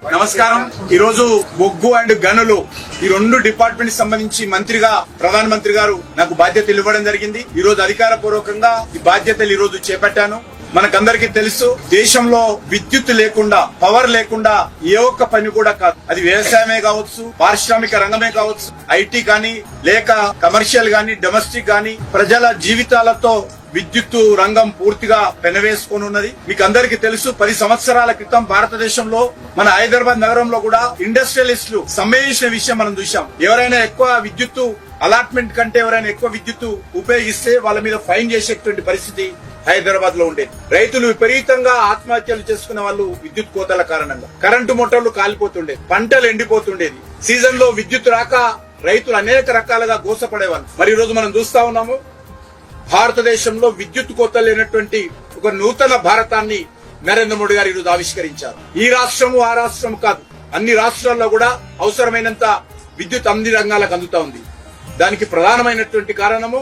నమస్కారం. ఈ రోజు బొగ్గు అండ్ గనులు ఈ రెండు డిపార్ట్మెంట్ సంబంధించి మంత్రిగా ప్రధానమంత్రి గారు నాకు బాధ్యతలు ఇవ్వడం జరిగింది. ఈ రోజు అధికార పూర్వకంగా ఈ బాధ్యతలు ఈ రోజు చేపట్టాను. మనకందరికీ తెలుసు, దేశంలో విద్యుత్ లేకుండా, పవర్ లేకుండా ఏ ఒక్క పని కూడా కాదు. అది వ్యవసాయమే కావచ్చు, పారిశ్రామిక రంగమే కావచ్చు, ఐటీ కానీ, లేక కమర్షియల్ గానీ, డొమెస్టిక్ గానీ, ప్రజల జీవితాలతో విద్యుత్తు రంగం పూర్తిగా పెనవేసుకొని ఉన్నది. మీకు అందరికీ తెలుసు, 10 సంవత్సరాల క్రితం భారతదేశంలో మన హైదరాబాద్ నగరంలో కూడా ఇండస్ట్రియలిస్టులు సమ్మె చేసిన విషయం మనం చూసాం. ఎవరైనా ఎక్కువ విద్యుత్తు అలాట్మెంట్ కంటే ఎవరైనా ఎక్కువ విద్యుత్తు ఉపయోగిస్తే వాళ్ళ మీద ఫైన్ చేసేటువంటి పరిస్థితి హైదరాబాద్ లో ఉండేది. రైతులు విపరీతంగా ఆత్మహత్యలు చేసుకున్న వాళ్ళు విద్యుత్ కోతల కారణంగా. కరెంటు మోటార్లు కాలిపోతుండేది, పంటలు ఎండిపోతుండేది, సీజన్ లో విద్యుత్ రాక రైతులు అనేక రకాలుగా గోసపడేవాళ్ళు. మరి ఈ రోజు మనం చూస్తా ఉన్నాము, భారతదేశంలో విద్యుత్ కోత లేనటువంటి ఒక నూతన భారతాన్ని నరేంద్ర మోడీ గారు ఈరోజు ఆవిష్కరించారు. ఈ రాష్ట్రము ఆ రాష్ట్రం కాదు, అన్ని రాష్ట్రాల్లో కూడా అవసరమైనంత విద్యుత్ అన్ని రంగాలకు అందుతా ఉంది. దానికి ప్రధానమైనటువంటి కారణము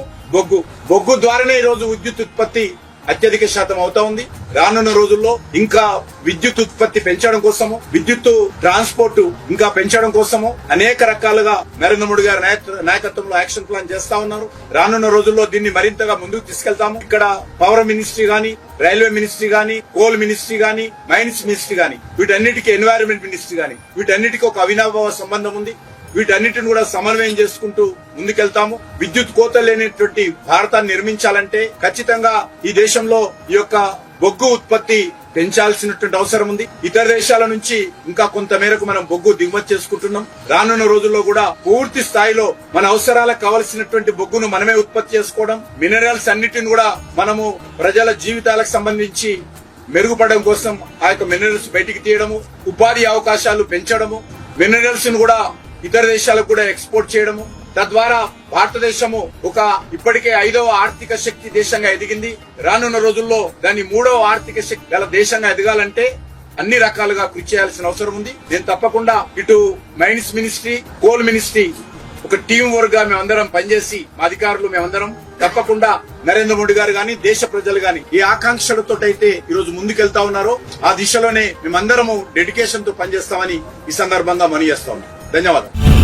బొగ్గు ద్వారానే ఈ రోజు విద్యుత్ ఉత్పత్తి అత్యధిక శాతం అవుతా ఉంది. రానున్న రోజుల్లో ఇంకా విద్యుత్ ఉత్పత్తి పెంచడం కోసము, విద్యుత్ ట్రాన్స్పోర్ట్ ఇంకా పెంచడం కోసము అనేక రకాలుగా నరేంద్ర మోడీ గారి నాయకత్వంలో యాక్షన్ ప్లాన్ చేస్తా ఉన్నారు. రానున్న రోజుల్లో దీన్ని మరింతగా ముందుకు తీసుకెళ్తాము. ఇక్కడ పవర్ మినిస్ట్రీ గానీ, రైల్వే మినిస్ట్రీ గానీ, కోల్ మినిస్ట్రీ గానీ, మైన్స్ మినిస్ట్రీ గానీ, వీటన్నిటికీ ఎన్వైరన్మెంట్ మినిస్ట్రీ గానీ, వీటన్నిటికీ ఒక అవినాభావ సంబంధం ఉంది. వీటన్నిటిని కూడా సమన్వయం చేసుకుంటూ ముందుకెళ్తాము. విద్యుత్ కోత లేనటువంటి భారతాన్ని నిర్మించాలంటే ఖచ్చితంగా ఈ దేశంలో ఈ యొక్క బొగ్గు ఉత్పత్తి పెంచాల్సినటువంటి అవసరం ఉంది. ఇతర దేశాల నుంచి ఇంకా కొంత మేరకు మనం బొగ్గు దిగుమతి చేసుకుంటున్నాం. రానున్న రోజుల్లో కూడా పూర్తి స్థాయిలో మన అవసరాలకు కావలసినటువంటి బొగ్గును మనమే ఉత్పత్తి చేసుకోవడం, మినరల్స్ అన్నిటిని కూడా మనము ప్రజల జీవితాలకు సంబంధించి మెరుగుపడడం కోసం ఆ యొక్క మినరల్స్ బయటికి తీయడము, ఉపాధి అవకాశాలు పెంచడము, మినరల్స్ ను కూడా ఇతర దేశాలకు కూడా ఎక్స్పోర్ట్ చేయడము, తద్వారా భారతదేశము ఒక ఇప్పటికే 5వ ఆర్థిక శక్తి దేశంగా ఎదిగింది. రానున్న రోజుల్లో దాన్ని 3వ ఆర్థిక శక్తి గల దేశంగా ఎదగాలంటే అన్ని రకాలుగా కృషి చేయాల్సిన అవసరం ఉంది. నేను తప్పకుండా ఇటు మైన్స్ మినిస్ట్రీ, కోల్ మినిస్ట్రీ ఒక టీం వర్క్ గా మేమందరం పనిచేసి, మా అధికారులు మేమందరం తప్పకుండా నరేంద్ర మోడీ గారు గాని, దేశ ప్రజలు గాని ఏ ఆకాంక్షలతో అయితే ఈ రోజు ముందుకెళ్తా ఉన్నారో ఆ దిశలోనే మేమందరము డెడికేషన్ తో పనిచేస్తామని ఈ సందర్భంగా మనవి చేస్తా ఉన్నాం. ధన్యవాదాలు.